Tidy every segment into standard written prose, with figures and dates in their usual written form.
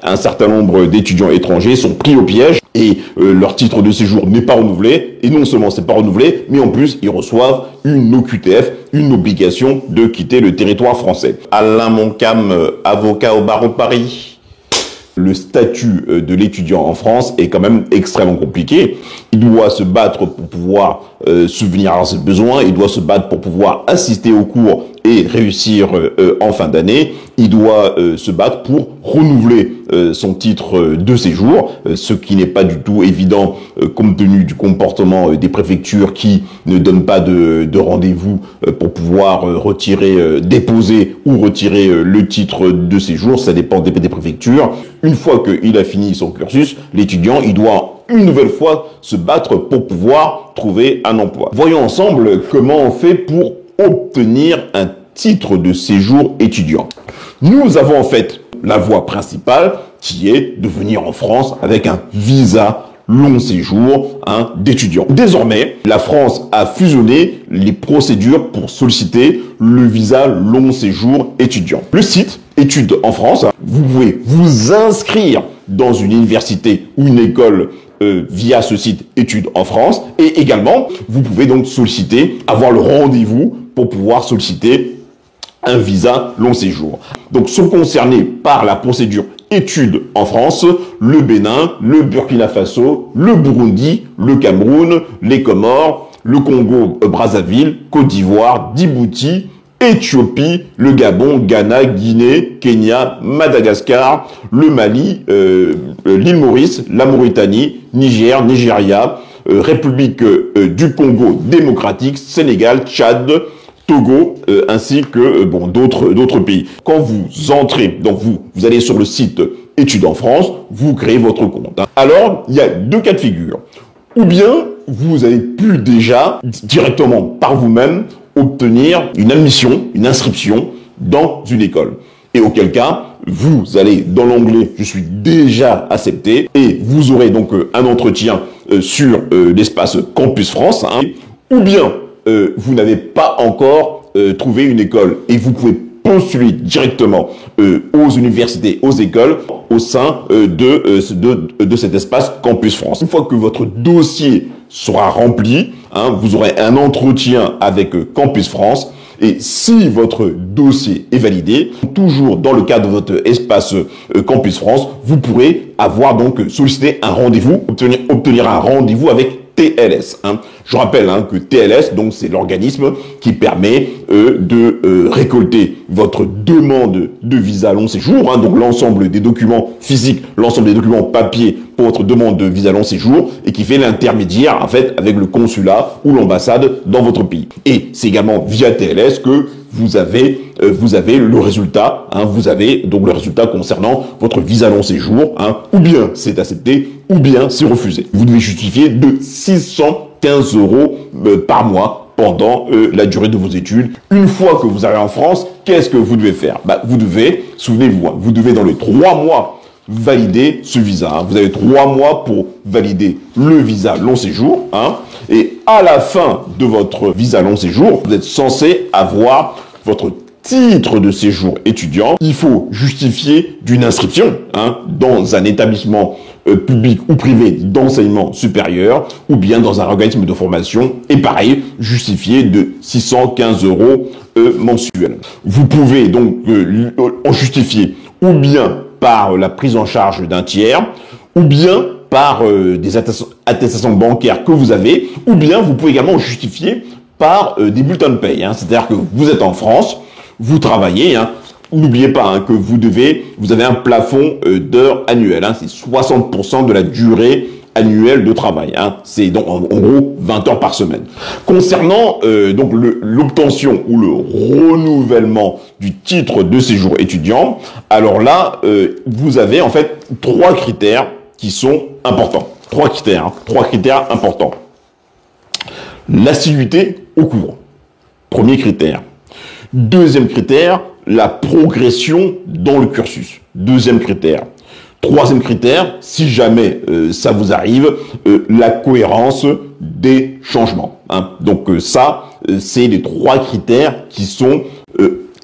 Un certain nombre d'étudiants étrangers sont pris au piège et leur titre de séjour n'est pas renouvelé. Et non seulement c'est pas renouvelé, mais en plus ils reçoivent une OQTF, une obligation de quitter le territoire français. Alain Moncam, avocat au barreau de Paris. Le statut de l'étudiant en France est quand même extrêmement compliqué. Il doit se battre pour pouvoir subvenir à ses besoins, il doit se battre pour pouvoir assister aux cours et réussir en fin d'année. Il doit se battre pour renouveler son titre de séjour, ce qui n'est pas du tout évident compte tenu du comportement des préfectures qui ne donnent pas de rendez-vous pour pouvoir retirer, déposer ou retirer le titre de séjour. Ça dépend des préfectures. Une fois qu'il a fini son cursus, l'étudiant, il doit une nouvelle fois se battre pour pouvoir trouver un emploi. Voyons ensemble comment on fait pour obtenir un titre de séjour étudiant. Nous avons en fait la voie principale qui est de venir en France avec un visa long séjour d'étudiant. Désormais, la France a fusionné les procédures pour solliciter le visa long séjour étudiant. Le site Études en France, vous pouvez vous inscrire dans une université ou une école via ce site Études en France, et également vous pouvez donc solliciter, avoir le rendez-vous pour pouvoir solliciter un visa long séjour. Donc sont concernés par la procédure Études en France le Bénin, le Burkina Faso, le Burundi, le Cameroun, les Comores, le Congo Brazzaville, Côte d'Ivoire, Djibouti, Éthiopie, le Gabon, Ghana, Guinée, Kenya, Madagascar, le Mali, l'île Maurice, la Mauritanie, Niger, Nigeria, République du Congo démocratique, Sénégal, Tchad, Togo, ainsi que d'autres pays. Quand vous entrez, donc vous allez sur le site Études en France, vous créez votre compte. Alors, il y a deux cas de figure. Ou bien, vous avez pu déjà, directement par vous-même, obtenir une admission, une inscription dans une école. Et auquel cas, vous allez dans l'onglet « Je suis déjà accepté » et vous aurez donc un entretien sur l'espace Campus France. Ou bien, vous n'avez pas encore trouvé une école et vous pouvez postuler directement aux universités, aux écoles au sein de cet espace Campus France. Une fois que votre dossier sera rempli, vous aurez un entretien avec Campus France. Et si votre dossier est validé, toujours dans le cadre de votre espace Campus France, vous pourrez avoir donc sollicité un rendez-vous, obtenir un rendez-vous avec TLS. Je rappelle que TLS, donc c'est l'organisme qui permet de récolter votre demande de visa long séjour, donc l'ensemble des documents physiques, l'ensemble des documents papier pour votre demande de visa long séjour, et qui fait l'intermédiaire en fait avec le consulat ou l'ambassade dans votre pays. Et c'est également via TLS que vous avez le résultat, vous avez donc le résultat concernant votre visa long séjour, ou bien c'est accepté, ou bien c'est refusé. Vous devez justifier de 615 € par mois pendant la durée de vos études. Une fois que vous arrivez en France, qu'est-ce que vous devez faire? Vous devez, souvenez-vous, vous devez dans les 3 mois valider ce visa. Vous avez 3 mois pour valider le visa long séjour, et à la fin de votre visa long séjour, vous êtes censé avoir votre titre de séjour étudiant. Il faut justifier d'une inscription dans un établissement public ou privé d'enseignement supérieur, ou bien dans un organisme de formation, et pareil, justifier de 615 € mensuels. Vous pouvez donc en justifier ou bien par la prise en charge d'un tiers, ou bien par des attestations bancaires que vous avez, ou bien vous pouvez également justifier par des bulletins de paye. C'est-à-dire que vous êtes en France, vous travaillez, n'oubliez pas que vous avez un plafond d'heures annuelles, c'est 60% de la durée annuelle de travail. C'est donc en gros 20 heures par semaine. Concernant donc l'obtention ou le renouvellement du titre de séjour étudiant, alors là, vous avez en fait 3 critères qui sont importants. 3 critères importants. L'assiduité au cours. Premier critère. Deuxième critère, la progression dans le cursus. Deuxième critère. Troisième critère, si jamais ça vous arrive, la cohérence des changements. Donc ça, c'est les 3 critères qui sont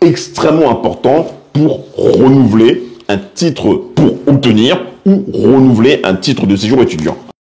extrêmement importants pour renouveler un titre pour obtenir ou renouveler un titre de séjour étudiant.